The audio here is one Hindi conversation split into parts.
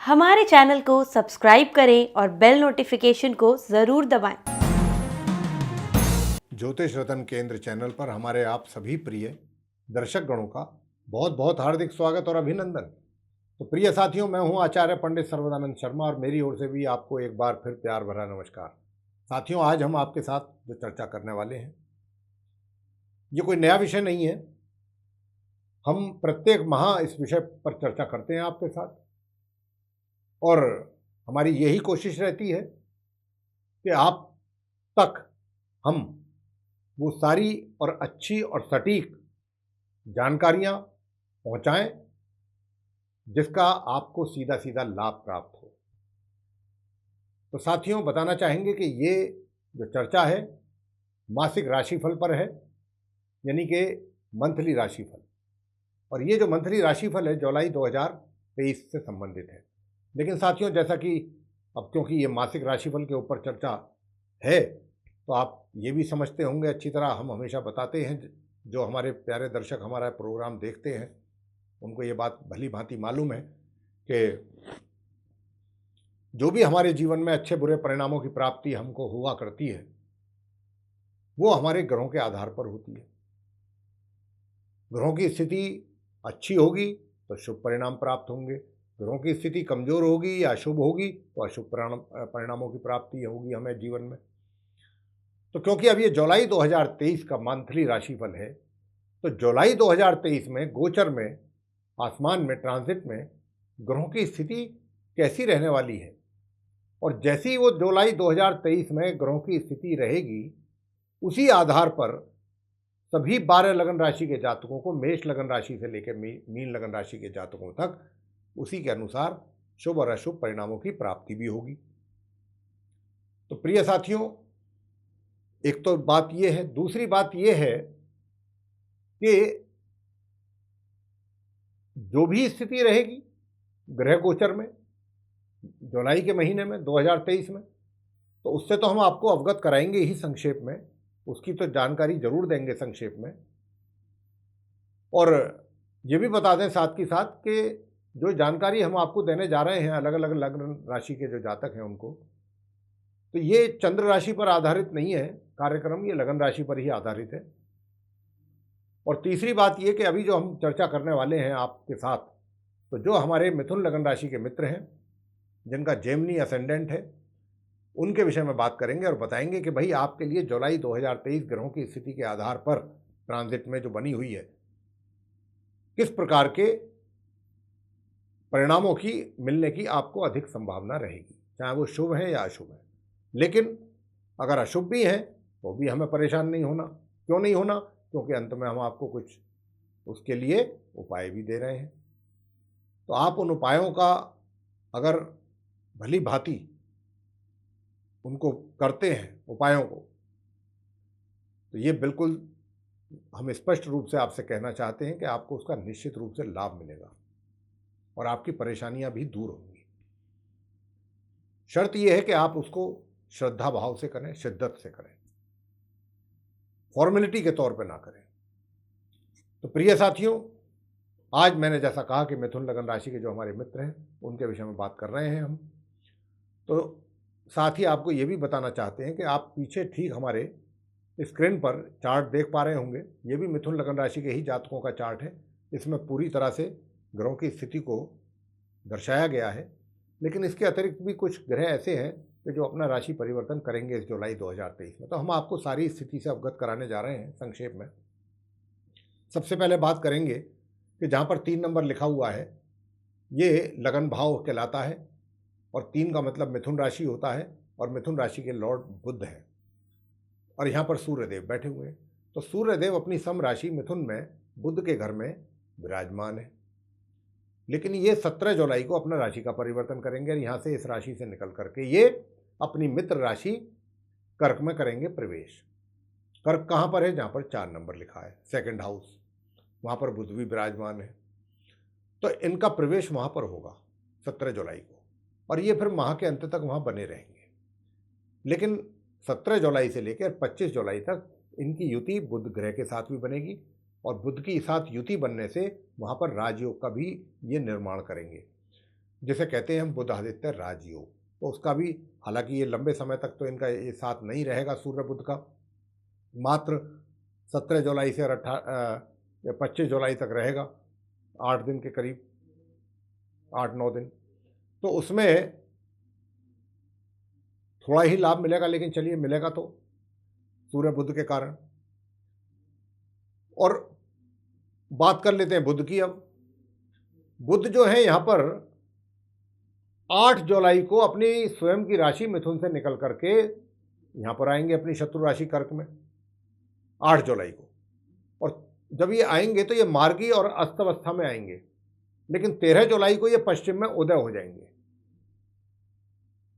हमारे चैनल को सब्सक्राइब करें और बेल नोटिफिकेशन को ज़रूर दबाएं। ज्योतिष रतन केंद्र चैनल पर हमारे आप सभी प्रिय दर्शक गणों का बहुत बहुत हार्दिक स्वागत और अभिनंदन। तो प्रिय साथियों, मैं हूं आचार्य पंडित सर्वदानंद शर्मा और मेरी ओर से भी आपको एक बार फिर प्यार भरा नमस्कार। साथियों, आज हम आपके साथ जो चर्चा करने वाले हैं ये कोई नया विषय नहीं है। हम प्रत्येक माह इस विषय पर चर्चा करते हैं आपके साथ और हमारी यही कोशिश रहती है कि आप तक हम वो सारी और अच्छी और सटीक जानकारियां पहुंचाएं जिसका आपको सीधा सीधा लाभ प्राप्त हो। तो साथियों, बताना चाहेंगे कि ये जो चर्चा है मासिक राशिफल पर है, यानी कि मंथली राशिफल। और ये जो मंथली राशिफल है जुलाई 2023 से संबंधित है। लेकिन साथियों, जैसा कि अब क्योंकि ये मासिक राशिफल के ऊपर चर्चा है तो आप ये भी समझते होंगे अच्छी तरह, हम हमेशा बताते हैं, जो हमारे प्यारे दर्शक हमारा प्रोग्राम देखते हैं उनको ये बात भली भांति मालूम है कि जो भी हमारे जीवन में अच्छे बुरे परिणामों की प्राप्ति हमको हुआ करती है वो हमारे ग्रहों के आधार पर होती है। ग्रहों की स्थिति अच्छी होगी तो शुभ परिणाम प्राप्त होंगे, ग्रहों की स्थिति कमजोर होगी या अशुभ होगी तो अशुभ परिणामों की प्राप्ति होगी हमें जीवन में। तो क्योंकि अब ये जुलाई 2023 का मंथली राशिफल है तो जुलाई 2023 में गोचर में, आसमान में, ट्रांजिट में ग्रहों की स्थिति कैसी रहने वाली है, और जैसी ही वो जुलाई 2023 में ग्रहों की स्थिति रहेगी उसी आधार पर सभी 12 लगन राशि के जातकों को, मेष लगन राशि से लेकर मीन लगन राशि के जातकों तक उसी के अनुसार शुभ और अशुभ परिणामों की प्राप्ति भी होगी। तो प्रिय साथियों, एक तो बात यह है। दूसरी बात यह है कि जो भी स्थिति रहेगी ग्रह गोचर में जुलाई के महीने में 2023 में, तो उससे तो हम आपको अवगत कराएंगे ही संक्षेप में, उसकी तो जानकारी जरूर देंगे संक्षेप में। और ये भी बता दें साथ के साथ कि जो जानकारी हम आपको देने जा रहे हैं अलग अलग लग्न राशि के जो जातक हैं उनको, तो ये चंद्र राशि पर आधारित नहीं है कार्यक्रम, ये लगन राशि पर ही आधारित है। और तीसरी बात ये कि अभी जो हम चर्चा करने वाले हैं आपके साथ, तो जो हमारे मिथुन लगन राशि के मित्र हैं जिनका जेमिनी असेंडेंट है उनके विषय में बात करेंगे और बताएंगे कि भाई आपके लिए जुलाई 2023 ग्रहों की स्थिति के आधार पर ट्रांजिट में जो बनी हुई है किस प्रकार के परिणामों की मिलने की आपको अधिक संभावना रहेगी, चाहे वो शुभ है या अशुभ है। लेकिन अगर अशुभ भी है तो भी हमें परेशान नहीं होना। क्यों नहीं होना? क्योंकि अंत में हम आपको कुछ उसके लिए उपाय भी दे रहे हैं। तो आप उन उपायों का अगर भली भांति उनको करते हैं उपायों को, तो ये बिल्कुल हम स्पष्ट रूप से आपसे कहना चाहते हैं कि आपको उसका निश्चित रूप से लाभ मिलेगा और आपकी परेशानियां भी दूर होंगी। शर्त यह है कि आप उसको श्रद्धा भाव से करें, शिद्दत से करें, फॉर्मेलिटी के तौर पे ना करें। तो प्रिय साथियों, आज मैंने जैसा कहा कि मिथुन लगन राशि के जो हमारे मित्र हैं उनके विषय में बात कर रहे हैं हम। तो साथ ही आपको ये भी बताना चाहते हैं कि आप पीछे ठीक हमारे स्क्रीन पर चार्ट देख पा रहे होंगे, ये भी मिथुन लगन राशि के ही जातकों का चार्ट है। इसमें पूरी तरह से ग्रहों की स्थिति को दर्शाया गया है, लेकिन इसके अतिरिक्त भी कुछ ग्रह ऐसे हैं कि जो अपना राशि परिवर्तन करेंगे इस जुलाई 2023 में। तो हम आपको सारी स्थिति से अवगत कराने जा रहे हैं संक्षेप में। सबसे पहले बात करेंगे कि जहाँ पर 3 नंबर लिखा हुआ है ये लगन भाव कहलाता है, और 3 का मतलब मिथुन राशि होता है, और मिथुन राशि के लॉर्ड बुध हैं, और यहाँ पर सूर्यदेव बैठे हुए हैं। तो सूर्यदेव अपनी सम राशि मिथुन में बुध के घर में विराजमान है। लेकिन ये 17 जुलाई को अपना राशि का परिवर्तन करेंगे और यहाँ से, इस राशि से निकल करके ये अपनी मित्र राशि कर्क में करेंगे प्रवेश। कर्क कहाँ पर है? जहाँ पर 4 नंबर लिखा है, सेकंड हाउस, वहाँ पर बुध भी विराजमान है। तो इनका प्रवेश वहाँ पर होगा 17 जुलाई को, और ये फिर माह के अंत तक वहाँ बने रहेंगे। लेकिन 17 जुलाई से लेकर 25 जुलाई तक इनकी युति बुध ग्रह के साथ भी बनेगी, और बुध की साथ युति बनने से वहाँ पर राजयोग का भी ये निर्माण करेंगे। जिसे कहते हैं हम बुध आदित्य राजयोग। तो उसका भी, हालांकि ये लंबे समय तक तो इनका ये साथ नहीं रहेगा सूर्य बुध का, मात्र 17 जुलाई से 25 जुलाई तक रहेगा, 8 दिन के करीब, 8-9 दिन। तो उसमें थोड़ा ही लाभ मिलेगा, लेकिन चलिए मिलेगा तो सूर्य बुध के कारण। और बात कर लेते हैं बुध की। अब बुध जो है यहाँ पर 8 जुलाई को अपनी स्वयं की राशि मिथुन से निकल करके यहाँ पर आएंगे अपनी शत्रु राशि कर्क में, 8 जुलाई को। और जब ये आएंगे तो ये मार्गी और अस्त अवस्था में आएंगे, लेकिन 13 जुलाई को ये पश्चिम में उदय हो जाएंगे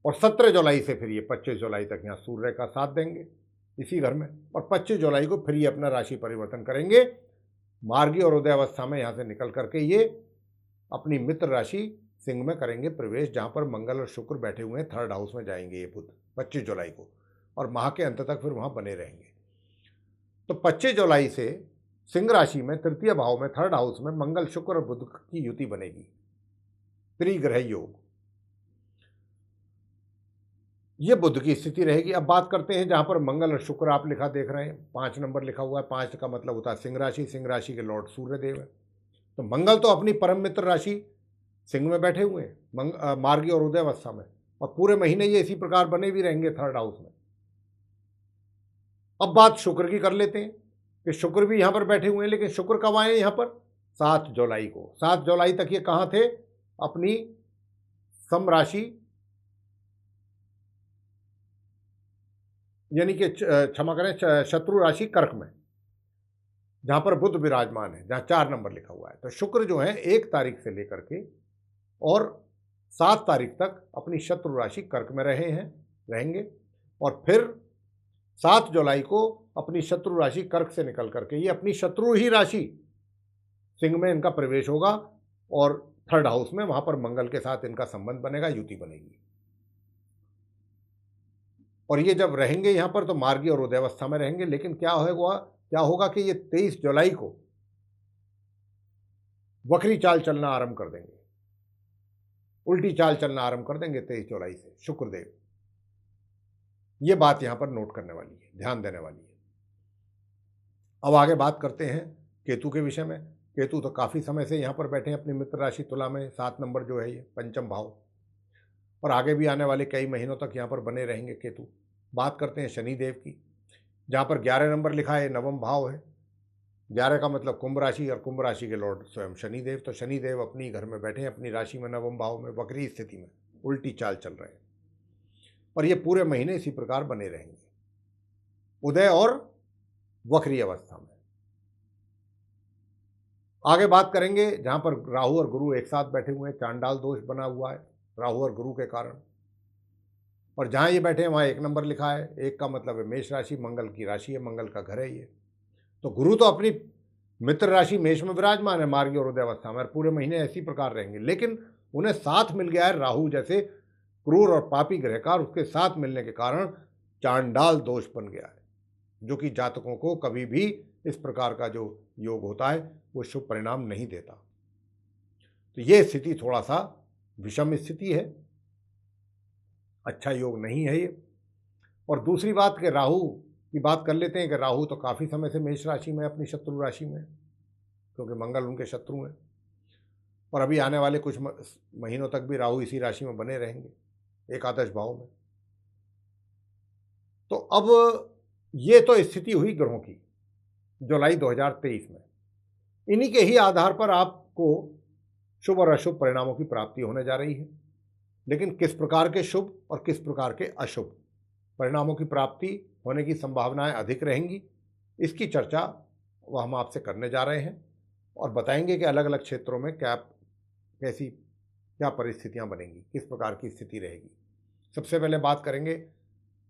और 17 जुलाई से फिर ये 25 जुलाई तक यहाँ सूर्य का साथ देंगे इसी घर में, और 25 जुलाई को फिर ये अपना राशि परिवर्तन करेंगे, मार्गी और उदय अवस्था में यहाँ से निकल करके ये अपनी मित्र राशि सिंह में करेंगे प्रवेश, जहाँ पर मंगल और शुक्र बैठे हुए हैं, 3rd हाउस में जाएंगे ये बुध 25 जुलाई को, और माह के अंत तक फिर वहाँ बने रहेंगे। तो 25 जुलाई से सिंह राशि में 3य भाव में 3rd हाउस में मंगल शुक्र और बुध की युति बनेगी, त्रिग्रह योग। ये बुध की स्थिति रहेगी। अब बात करते हैं जहां पर मंगल और शुक्र आप लिखा देख रहे हैं, 5 नंबर लिखा हुआ है, 5 का मतलब होता है सिंह राशि, सिंह राशि के लॉर्ड सूर्य देव है। तो मंगल तो अपनी परम मित्र राशि सिंह में बैठे हुए हैं मार्गी और उदय अवस्था में, और पूरे महीने ये इसी प्रकार बने भी रहेंगे 3rd हाउस में। अब बात शुक्र की कर लेते हैं कि शुक्र भी यहां पर बैठे हुए हैं, लेकिन शुक्र कब आए यहां पर? 7 जुलाई को। 7 जुलाई तक ये कहां थे? अपनी सम राशि, यानी कि क्षमा करें, शत्रु राशि कर्क में, जहां पर बुध विराजमान है, जहां 4 नंबर लिखा हुआ है। तो शुक्र जो है 1 तारीख से लेकर के और 7 तारीख तक अपनी शत्रु राशि कर्क में रहेंगे, और फिर 7 जुलाई को अपनी शत्रु राशि कर्क से निकल करके ये अपनी शत्रु ही राशि सिंह में इनका प्रवेश होगा, और 3rd हाउस में वहां पर मंगल के साथ इनका संबंध बनेगा, युति बनेगी। और ये जब रहेंगे यहाँ पर तो मार्गी और उदय अवस्था में रहेंगे, लेकिन क्या होगा कि ये 23 जुलाई को वक्री चाल चलना आरंभ कर देंगे, उल्टी चाल चलना आरंभ कर देंगे 23 जुलाई से शुक्रदेव। ये बात यहाँ पर नोट करने वाली है, ध्यान देने वाली है। अब आगे बात करते हैं केतु के विषय में। केतु तो काफ़ी समय से यहाँ पर बैठे हैं अपनी मित्र राशि तुला में, 7 नंबर जो है ये 5म भाव, और आगे भी आने वाले कई महीनों तक यहाँ पर बने रहेंगे केतु। बात करते हैं शनिदेव की, जहाँ पर 11 नंबर लिखा है, 9वां भाव है। 11 का मतलब कुंभ राशि, और कुंभ राशि के लॉर्ड स्वयं शनिदेव। तो शनिदेव अपनी घर में बैठे हैं, अपनी राशि में 9वें भाव में वक्री स्थिति में उल्टी चाल चल रहे हैं, और ये पूरे महीने इसी प्रकार बने रहेंगे, उदय और वक्री अवस्था में। आगे बात करेंगे जहाँ पर राहु और गुरु एक साथ बैठे हुए हैं, चांडाल दोष बना हुआ है राहु और गुरु के कारण, और जहाँ ये बैठे हैं वहाँ 1 नंबर लिखा है। 1 का मतलब है मेष राशि, मंगल की राशि है, मंगल का घर है ये। तो गुरु तो अपनी मित्र राशि मेष में विराजमान है मार्गी और उदय अवस्था में, और पूरे महीने इसी प्रकार रहेंगे, लेकिन उन्हें साथ मिल गया है राहु जैसे क्रूर और पापी ग्रह का, और उसके साथ मिलने के कारण चांडाल दोष बन गया है, जो कि जातकों को कभी भी इस प्रकार का जो योग होता है वो शुभ परिणाम नहीं देता। तो ये स्थिति थोड़ा सा विषम स्थिति है, अच्छा योग नहीं है ये। और दूसरी बात कि राहु की बात कर लेते हैं कि राहु तो काफ़ी समय से मेष राशि में, अपनी शत्रु राशि में, क्योंकि मंगल उनके शत्रु हैं, और अभी आने वाले कुछ महीनों तक भी राहु इसी राशि में बने रहेंगे, एकादश भाव में। तो अब ये तो स्थिति हुई ग्रहों की जुलाई 2023 में। इन्हीं के ही आधार पर आपको शुभ और अशुभ परिणामों की प्राप्ति होने जा रही है, लेकिन किस प्रकार के शुभ और किस प्रकार के अशुभ परिणामों की प्राप्ति होने की संभावनाएं अधिक रहेंगी, इसकी चर्चा वह हम आपसे करने जा रहे हैं, और बताएंगे कि अलग अलग क्षेत्रों में क्या परिस्थितियां बनेंगी, किस प्रकार की स्थिति रहेगी। सबसे पहले बात करेंगे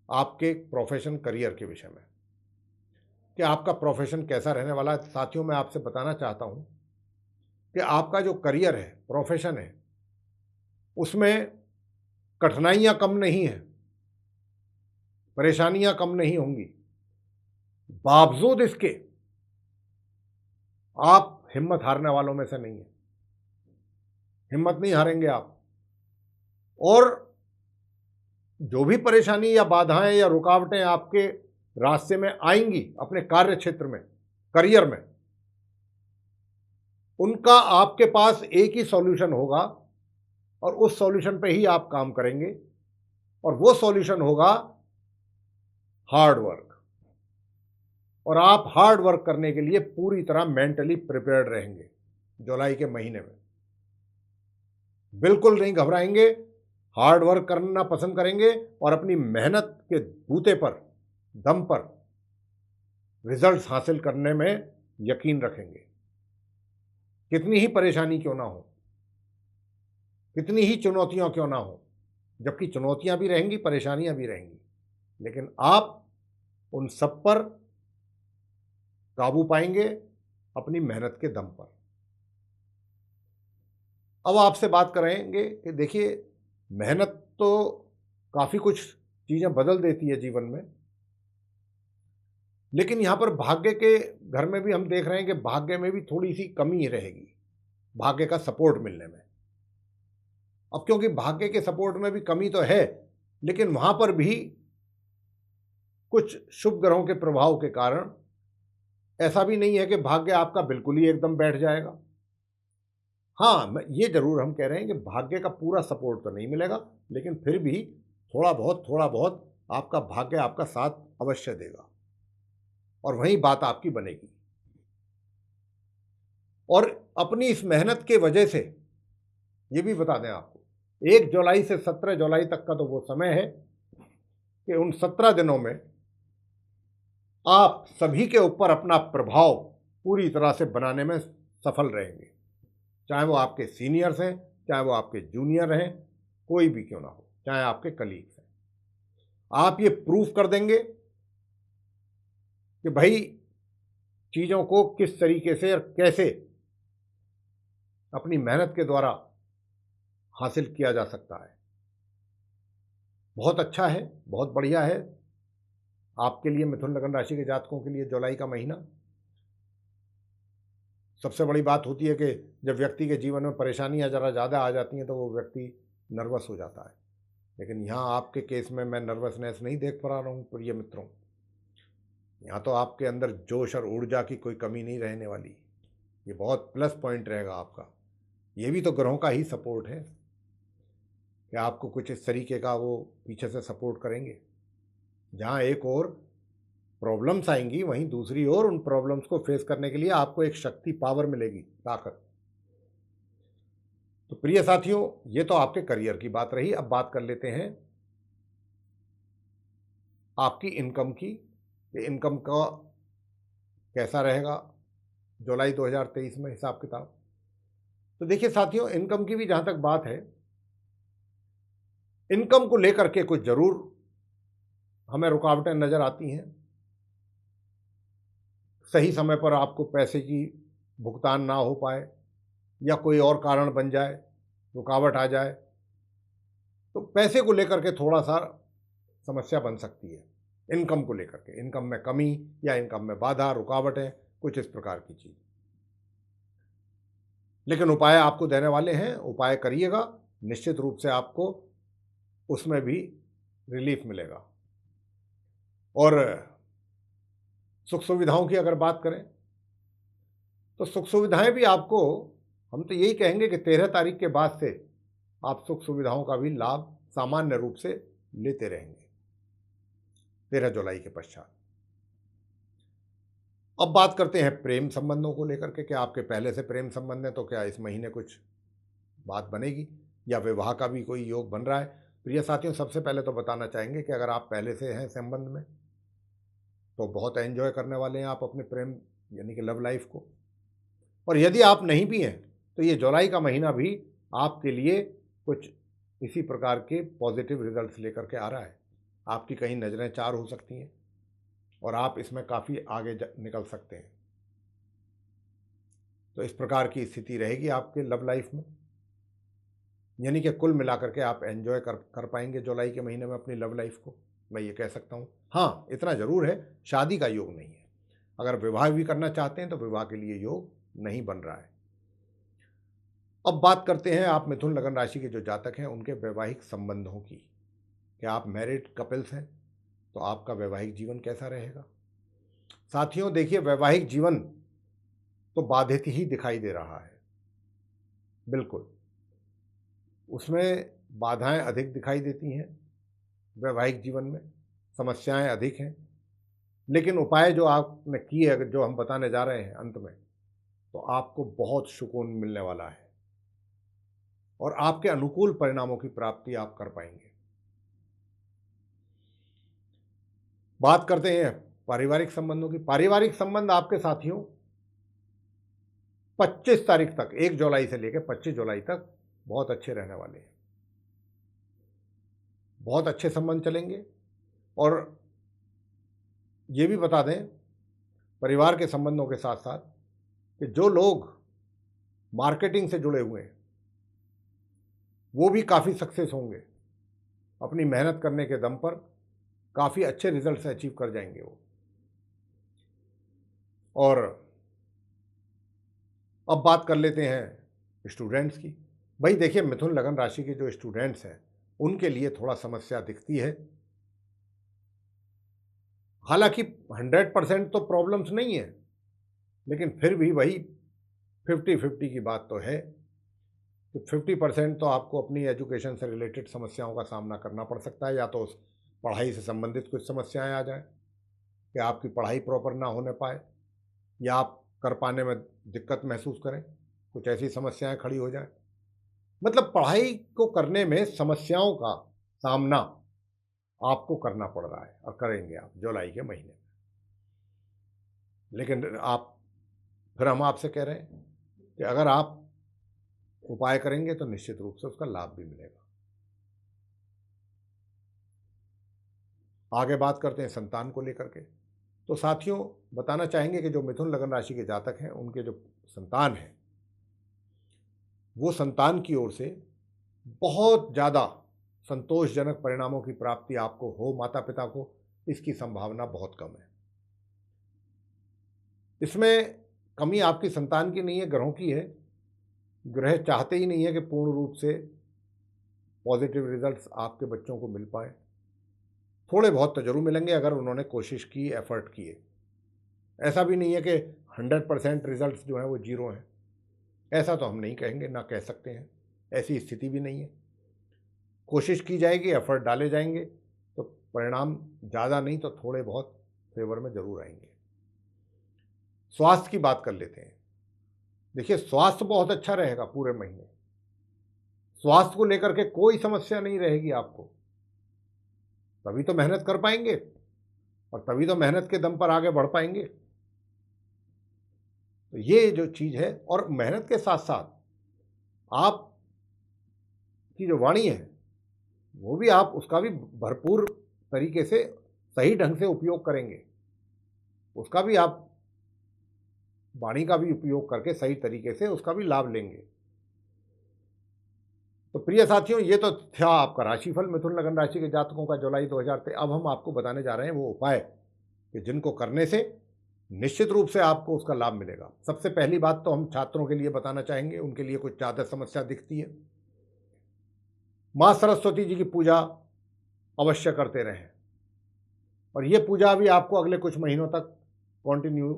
आपके प्रोफेशन करियर के विषय में, कि आपका प्रोफेशन कैसा रहने वाला है। साथियों, मैं आपसे बताना चाहता हूं कि आपका जो करियर है, प्रोफेशन है, उसमें कठिनाइयां कम नहीं हैं, परेशानियां कम नहीं होंगी। बावजूद इसके आप हिम्मत हारने वालों में से नहीं है, हिम्मत नहीं हारेंगे आप। और जो भी परेशानी या बाधाएं या रुकावटें आपके रास्ते में आएंगी अपने कार्य क्षेत्र में, करियर में, उनका आपके पास एक ही सॉल्यूशन होगा और उस सॉल्यूशन पे ही आप काम करेंगे और वो सॉल्यूशन होगा हार्ड वर्क। और आप हार्ड वर्क करने के लिए पूरी तरह मेंटली प्रिपेयर्ड रहेंगे। जुलाई के महीने में बिल्कुल नहीं घबराएंगे, हार्ड वर्क करना पसंद करेंगे और अपनी मेहनत के बूते पर, दम पर रिजल्ट्स हासिल करने में यकीन रखेंगे। कितनी ही परेशानी क्यों ना हो, कितनी ही चुनौतियां क्यों ना हो, जबकि चुनौतियां भी रहेंगी, परेशानियां भी रहेंगी, लेकिन आप उन सब पर काबू पाएंगे अपनी मेहनत के दम पर। अब आपसे बात करेंगे कि देखिए, मेहनत तो काफ़ी कुछ चीज़ें बदल देती है जीवन में, लेकिन यहाँ पर भाग्य के घर में भी हम देख रहे हैं कि भाग्य में भी थोड़ी सी कमी रहेगी, भाग्य का सपोर्ट मिलने में। अब क्योंकि भाग्य के सपोर्ट में भी कमी तो है, लेकिन वहाँ पर भी कुछ शुभ ग्रहों के प्रभाव के कारण ऐसा भी नहीं है कि भाग्य आपका बिल्कुल ही एकदम बैठ जाएगा। हाँ, ये जरूर हम कह रहे हैं कि भाग्य का पूरा सपोर्ट तो नहीं मिलेगा, लेकिन फिर भी थोड़ा बहुत आपका भाग्य आपका साथ अवश्य देगा और वहीं बात आपकी बनेगी। और अपनी इस मेहनत के वजह से ये भी बता दें आपको, 1 जुलाई से 17 जुलाई तक का तो वो समय है कि उन 17 दिनों में आप सभी के ऊपर अपना प्रभाव पूरी तरह से बनाने में सफल रहेंगे, चाहे वो आपके सीनियर्स हैं, चाहे वो आपके जूनियर हैं, कोई भी क्यों ना हो, चाहे आपके कलीग्स हैं। आप ये प्रूफ कर देंगे कि भाई चीज़ों को किस तरीके से और कैसे अपनी मेहनत के द्वारा हासिल किया जा सकता है। बहुत अच्छा है, बहुत बढ़िया है आपके लिए, मिथुन लगन राशि के जातकों के लिए जुलाई का महीना। सबसे बड़ी बात होती है कि जब व्यक्ति के जीवन में परेशानियां ज़रा ज़्यादा आ जाती हैं तो वो व्यक्ति नर्वस हो जाता है, लेकिन यहाँ आपके केस में मैं नर्वसनेस नहीं देख पा रहा हूँ प्रिय मित्रों। यहाँ तो आपके अंदर जोश और ऊर्जा की कोई कमी नहीं रहने वाली। ये बहुत प्लस पॉइंट रहेगा आपका। ये भी तो ग्रहों का ही सपोर्ट है कि आपको कुछ इस तरीके का वो पीछे से सपोर्ट करेंगे। जहाँ एक और प्रॉब्लम्स आएंगी, वहीं दूसरी ओर उन प्रॉब्लम्स को फेस करने के लिए आपको एक शक्ति, पावर मिलेगी, ताकत। तो प्रिय साथियों, ये तो आपके करियर की बात रही। अब बात कर लेते हैं आपकी इनकम की। इनकम का कैसा रहेगा जुलाई 2023 में हिसाब किताब। तो देखिए साथियों, इनकम की भी जहां तक बात है, इनकम को लेकर के कुछ जरूर हमें रुकावटें नजर आती हैं। सही समय पर आपको पैसे की भुगतान ना हो पाए या कोई और कारण बन जाए, रुकावट आ जाए, तो पैसे को लेकर के थोड़ा सा समस्या बन सकती है। इनकम को लेकर के, इनकम में कमी या इनकम में बाधा, रुकावटें, कुछ इस प्रकार की चीज। लेकिन उपाय आपको देने वाले हैं, उपाय करिएगा, निश्चित रूप से आपको उसमें भी रिलीफ मिलेगा। और सुख सुविधाओं की अगर बात करें तो सुख सुविधाएं भी आपको, हम तो यही कहेंगे कि 13 तारीख के बाद से आप सुख सुविधाओं का भी लाभ सामान्य रूप से लेते रहेंगे 13 जुलाई के पश्चात। अब बात करते हैं प्रेम संबंधों को लेकर के। क्या आपके पहले से प्रेम संबंध है तो क्या इस महीने कुछ बात बनेगी या विवाह का भी कोई योग बन रहा है। प्रिय साथियों, सबसे पहले तो बताना चाहेंगे कि अगर आप पहले से हैं संबंध में तो बहुत एंजॉय करने वाले हैं आप अपने प्रेम यानी कि लव लाइफ को। और यदि आप नहीं भी हैं तो ये जुलाई का महीना भी आपके लिए कुछ इसी प्रकार के पॉजिटिव रिजल्ट्स लेकर के आ रहा है। आपकी कहीं नज़रें चार हो सकती हैं और आप इसमें काफ़ी आगे निकल सकते हैं। तो इस प्रकार की स्थिति रहेगी आपके लव लाइफ में, यानी कि कुल मिलाकर के आप एंजॉय कर पाएंगे जुलाई के महीने में अपनी लव लाइफ को, मैं ये कह सकता हूँ। हाँ, इतना ज़रूर है, शादी का योग नहीं है। अगर विवाह भी करना चाहते हैं तो विवाह के लिए योग नहीं बन रहा है। अब बात करते हैं आप मिथुन लगन राशि के जो जातक हैं उनके वैवाहिक संबंधों की। क्या आप मैरिड कपल्स हैं तो आपका वैवाहिक जीवन कैसा रहेगा? साथियों देखिए, वैवाहिक जीवन तो बाधित ही दिखाई दे रहा है, बिल्कुल उसमें बाधाएं अधिक दिखाई देती हैं। वैवाहिक जीवन में समस्याएं अधिक हैं, लेकिन उपाय जो आपने किए, अगर जो हम बताने जा रहे हैं अंत में, तो आपको बहुत सुकून मिलने वाला है और आपके अनुकूल परिणामों की प्राप्ति आप कर पाएंगे। बात करते हैं पारिवारिक संबंधों की। पारिवारिक संबंध आपके साथियों 25 तारीख तक, 1 जुलाई से लेकर 25 जुलाई तक बहुत अच्छे रहने वाले हैं। बहुत अच्छे संबंध चलेंगे। और ये भी बता दें, परिवार के संबंधों के साथ साथ, कि जो लोग मार्केटिंग से जुड़े हुए हैं वो भी काफ़ी सक्सेस होंगे। अपनी मेहनत करने के दम पर काफ़ी अच्छे रिजल्ट्स अचीव कर जाएंगे वो। और अब बात कर लेते हैं स्टूडेंट्स की। भाई देखिए, मिथुन लगन राशि के जो स्टूडेंट्स हैं उनके लिए थोड़ा समस्या दिखती है। हालांकि 100% तो प्रॉब्लम्स नहीं है, लेकिन फिर भी वही 50-50 की बात तो है कि 50% तो आपको अपनी एजुकेशन से रिलेटेड समस्याओं का सामना करना पड़ सकता है। या तो उस पढ़ाई से संबंधित कुछ समस्याएं आ जाए कि आपकी पढ़ाई प्रॉपर ना होने पाए, या आप कर पाने में दिक्कत महसूस करें, कुछ ऐसी समस्याएं खड़ी हो जाए। मतलब पढ़ाई को करने में समस्याओं का सामना आपको करना पड़ रहा है और करेंगे आप जुलाई के महीने में। लेकिन फिर हम आपसे कह रहे हैं कि अगर आप उपाय करेंगे तो निश्चित रूप से उसका लाभ भी मिलेगा। आगे बात करते हैं संतान को लेकर के। तो साथियों बताना चाहेंगे कि जो मिथुन लगन राशि के जातक हैं उनके जो संतान हैं, वो संतान की ओर से बहुत ज़्यादा संतोषजनक परिणामों की प्राप्ति आपको हो, माता पिता को, इसकी संभावना बहुत कम है। इसमें कमी आपकी संतान की नहीं है, ग्रहों की है। ग्रह चाहते ही नहीं है कि पूर्ण रूप से पॉजिटिव रिजल्ट्स आपके बच्चों को मिल पाए। थोड़े बहुत तो जरूर मिलेंगे अगर उन्होंने कोशिश की, एफर्ट किए। ऐसा भी नहीं है कि 100% रिजल्ट्स जो हैं वो जीरो हैं, ऐसा तो हम नहीं कहेंगे, ना कह सकते हैं। ऐसी स्थिति भी नहीं है। कोशिश की जाएगी, एफर्ट डाले जाएंगे तो परिणाम ज़्यादा नहीं तो थोड़े बहुत फेवर में जरूर आएंगे। स्वास्थ्य की बात कर लेते हैं। देखिए, स्वास्थ्य बहुत अच्छा रहेगा पूरे महीने। स्वास्थ्य को लेकर के कोई समस्या नहीं रहेगी आपको। तभी तो मेहनत कर पाएंगे और तभी तो मेहनत के दम पर आगे बढ़ पाएंगे। तो ये जो चीज़ है, और मेहनत के साथ साथ आप की जो वाणी है वो भी, आप उसका भी भरपूर तरीके से सही ढंग से उपयोग करेंगे। उसका भी आप वाणी का भी उपयोग करके सही तरीके से उसका भी लाभ लेंगे। तो प्रिय साथियों, ये तो था आपका राशिफल मिथुन लगन राशि के जातकों का जुलाई 2023। अब हम आपको बताने जा रहे हैं वो उपाय कि जिनको करने से निश्चित रूप से आपको उसका लाभ मिलेगा। सबसे पहली बात तो हम छात्रों के लिए बताना चाहेंगे, उनके लिए कुछ ज़्यादा समस्या दिखती है। माँ सरस्वती जी की पूजा अवश्य करते रहें, और ये पूजा भी आपको अगले कुछ महीनों तक कंटिन्यू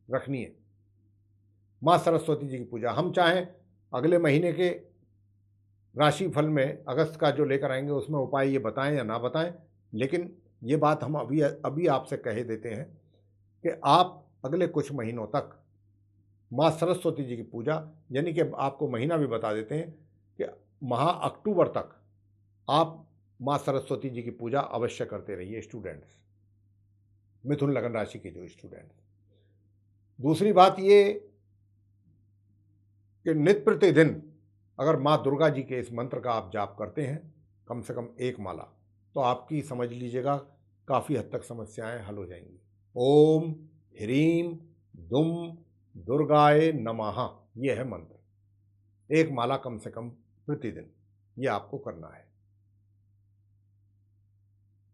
रखनी है। माँ सरस्वती जी की पूजा हम चाहें अगले महीने के राशिफल में, अगस्त का जो लेकर आएंगे, उसमें उपाय ये बताएं या ना बताएं, लेकिन ये बात हम अभी आपसे कह देते हैं कि आप अगले कुछ महीनों तक माँ सरस्वती जी की पूजा, यानी कि आपको महीना भी बता देते हैं कि माह अक्टूबर तक आप माँ सरस्वती जी की पूजा अवश्य करते रहिए स्टूडेंट्स, मिथुन लगन राशि के जो स्टूडेंट्स। दूसरी बात ये कि नित्य प्रतिदिन अगर माँ दुर्गा जी के इस मंत्र का आप जाप करते हैं, कम से कम 1 माला, तो आपकी समझ लीजिएगा काफ़ी हद तक समस्याएं हल हो जाएंगी। ओम ह्रीम दुम दुर्गाए नमः, ये है मंत्र। 1 माला कम से कम प्रतिदिन ये आपको करना है।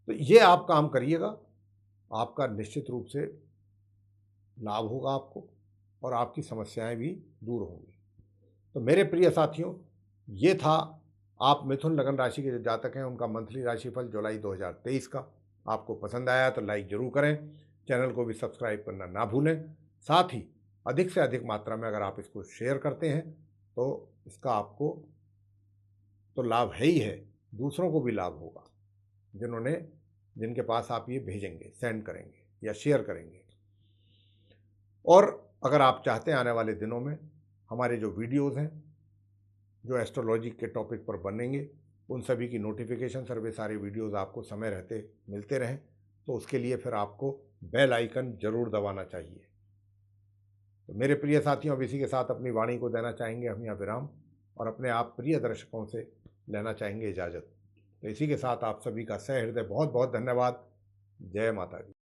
तो ये आप काम करिएगा, आपका निश्चित रूप से लाभ होगा आपको, और आपकी समस्याएं भी दूर होंगी। तो मेरे प्रिय साथियों, ये था आप मिथुन लगन राशि के जो जातक हैं उनका मंथली राशिफल जुलाई 2023 का। आपको पसंद आया तो लाइक जरूर करें, चैनल को भी सब्सक्राइब करना ना भूलें। साथ ही अधिक से अधिक मात्रा में अगर आप इसको शेयर करते हैं तो इसका आपको तो लाभ है ही है, दूसरों को भी लाभ होगा जिनके पास आप ये भेजेंगे, सेंड करेंगे या शेयर करेंगे। और अगर आप चाहते हैं आने वाले दिनों में हमारे जो वीडियोज़ हैं जो एस्ट्रोलॉजी के टॉपिक पर बनेंगे उन सभी की नोटिफिकेशन सर्वे सारे वीडियोज़ आपको समय रहते मिलते रहें, तो उसके लिए फिर आपको बेल आइकन जरूर दबाना चाहिए। तो मेरे प्रिय साथियों, अब इसी के साथ अपनी वाणी को देना चाहेंगे हम यहाँ विराम और अपने आप प्रिय दर्शकों से लेना चाहेंगे इजाज़त। तो इसी के साथ आप सभी का सहृदय बहुत बहुत धन्यवाद। जय माता दी।